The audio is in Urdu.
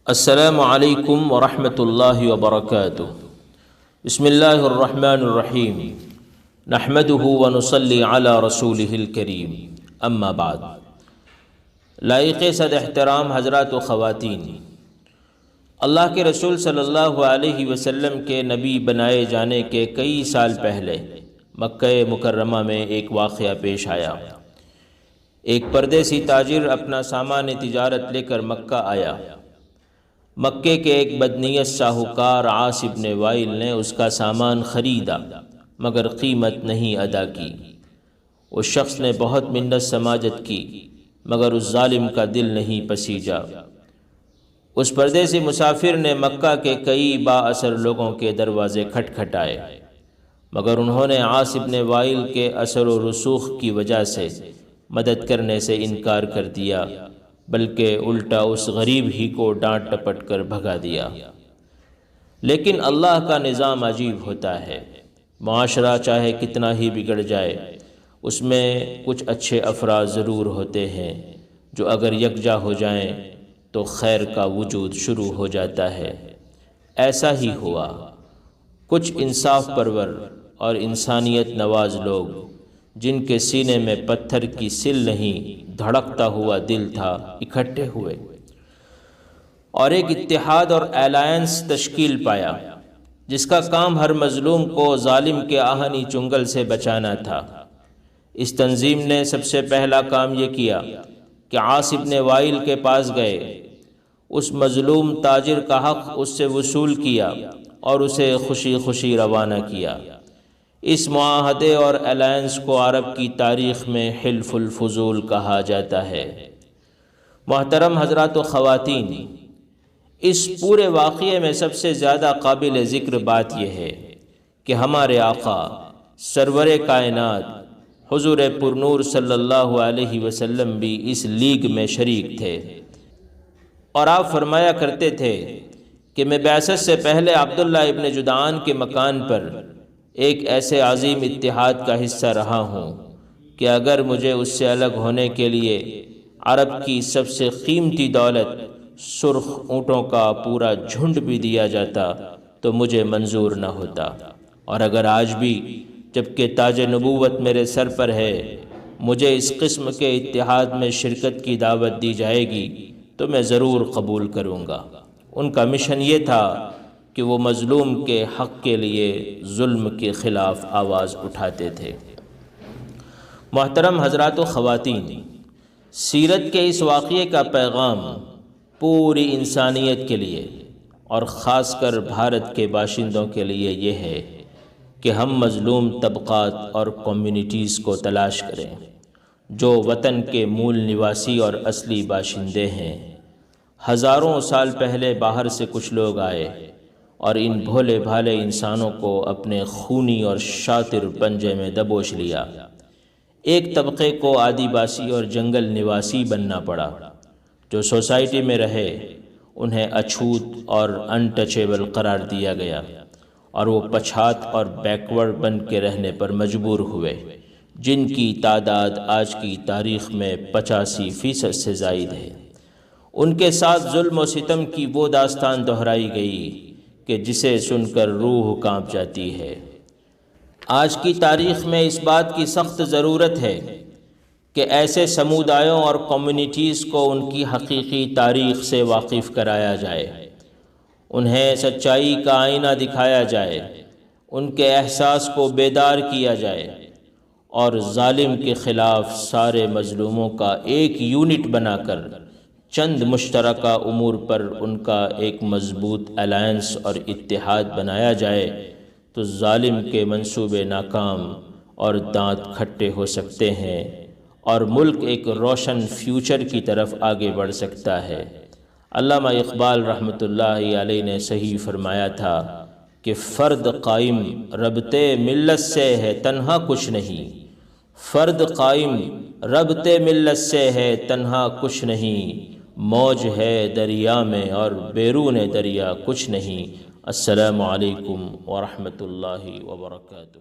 السلام علیکم ورحمۃ اللہ وبرکاتہ۔ بسم اللہ الرحمن الرحیم، نحمدہ ونصلی علی رسولہ الکریم، اما بعد۔ لائق صد احترام حضرات و خواتین، اللہ کے رسول صلی اللہ علیہ وسلم کے نبی بنائے جانے کے کئی سال پہلے مکہ مکرمہ میں ایک واقعہ پیش آیا۔ ایک پردیسی تاجر اپنا سامان تجارت لے کر مکہ آیا۔ مکے کے ایک بدنیت ساہوکار عاص بن وائل نے اس کا سامان خریدا مگر قیمت نہیں ادا کی۔ اس شخص نے بہت منت سماجت کی مگر اس ظالم کا دل نہیں پسیجا۔ اس پردیسی مسافر نے مکہ کے کئی با اثر لوگوں کے دروازے کھٹکھٹائے مگر انہوں نے عاص بن وائل کے اثر و رسوخ کی وجہ سے مدد کرنے سے انکار کر دیا، بلکہ الٹا اس غریب ہی کو ڈانٹ ٹپٹ کر بھگا دیا۔ لیکن اللہ کا نظام عجیب ہوتا ہے۔ معاشرہ چاہے کتنا ہی بگڑ جائے، اس میں کچھ اچھے افراد ضرور ہوتے ہیں جو اگر یکجا ہو جائیں تو خیر کا وجود شروع ہو جاتا ہے۔ ایسا ہی ہوا۔ کچھ انصاف پرور اور انسانیت نواز لوگ جن کے سینے میں پتھر کی سل نہیں دھڑکتا ہوا دل تھا، اکٹھے ہوئے اور ایک اتحاد اور الائنس تشکیل پایا جس کا کام ہر مظلوم کو ظالم کے آہنی چنگل سے بچانا تھا۔ اس تنظیم نے سب سے پہلا کام یہ کیا کہ عاص بن وائل کے پاس گئے، اس مظلوم تاجر کا حق اس سے وصول کیا اور اسے خوشی خوشی روانہ کیا۔ اس معاہدے اور الائنس کو عرب کی تاریخ میں حلف الفضول کہا جاتا ہے۔ محترم حضرات و خواتین، اس پورے واقعے میں سب سے زیادہ قابل ذکر بات یہ ہے کہ ہمارے آقا سرور کائنات حضور پرنور صلی اللہ علیہ وسلم بھی اس لیگ میں شریک تھے، اور آپ فرمایا کرتے تھے کہ میں بعثت سے پہلے عبداللہ ابن جدعان کے مکان پر ایک ایسے عظیم اتحاد کا حصہ رہا ہوں کہ اگر مجھے اس سے الگ ہونے کے لیے عرب کی سب سے قیمتی دولت سرخ اونٹوں کا پورا جھنڈ بھی دیا جاتا تو مجھے منظور نہ ہوتا، اور اگر آج بھی جبکہ تاج نبوت میرے سر پر ہے مجھے اس قسم کے اتحاد میں شرکت کی دعوت دی جائے گی تو میں ضرور قبول کروں گا۔ ان کا مشن یہ تھا کہ وہ مظلوم کے حق کے لیے ظلم کے خلاف آواز اٹھاتے تھے۔ محترم حضرات و خواتین، سیرت کے اس واقعے کا پیغام پوری انسانیت کے لیے اور خاص کر بھارت کے باشندوں کے لیے یہ ہے کہ ہم مظلوم طبقات اور کمیونٹیز کو تلاش کریں جو وطن کے مول نواسی اور اصلی باشندے ہیں۔ ہزاروں سال پہلے باہر سے کچھ لوگ آئے اور ان بھولے بھالے انسانوں کو اپنے خونی اور شاطر پنجے میں دبوچ لیا۔ ایک طبقے کو آدی باسی اور جنگل نواسی بننا پڑا۔ جو سوسائٹی میں رہے انہیں اچھوت اور انٹچیبل قرار دیا گیا اور وہ پچھات اور بیکورڈ بن کے رہنے پر مجبور ہوئے، جن کی تعداد آج کی تاریخ میں 85% سے زائد ہے۔ ان کے ساتھ ظلم و ستم کی وہ داستان دہرائی گئی کہ جسے سن کر روح کانپ جاتی ہے۔ آج کی تاریخ میں اس بات کی سخت ضرورت ہے کہ ایسے سمودایوں اور کمیونٹیز کو ان کی حقیقی تاریخ سے واقف کرایا جائے، انہیں سچائی کا آئینہ دکھایا جائے، ان کے احساس کو بیدار کیا جائے اور ظالم کے خلاف سارے مظلوموں کا ایک یونٹ بنا کر چند مشترکہ امور پر ان کا ایک مضبوط الائنس اور اتحاد بنایا جائے تو ظالم کے منصوبے ناکام اور دانت کھٹے ہو سکتے ہیں اور ملک ایک روشن فیوچر کی طرف آگے بڑھ سکتا ہے۔ علامہ اقبال رحمۃ اللہ علیہ نے صحیح فرمایا تھا کہ فرد قائم ربطے ملت سے ہے تنہا کچھ نہیں، فرد قائم ربطے ملت سے ہے تنہا کچھ نہیں، موج ہے دریا میں اور بیرون دریا کچھ نہیں۔ السلام علیکم ورحمۃ اللہ وبرکاتہ۔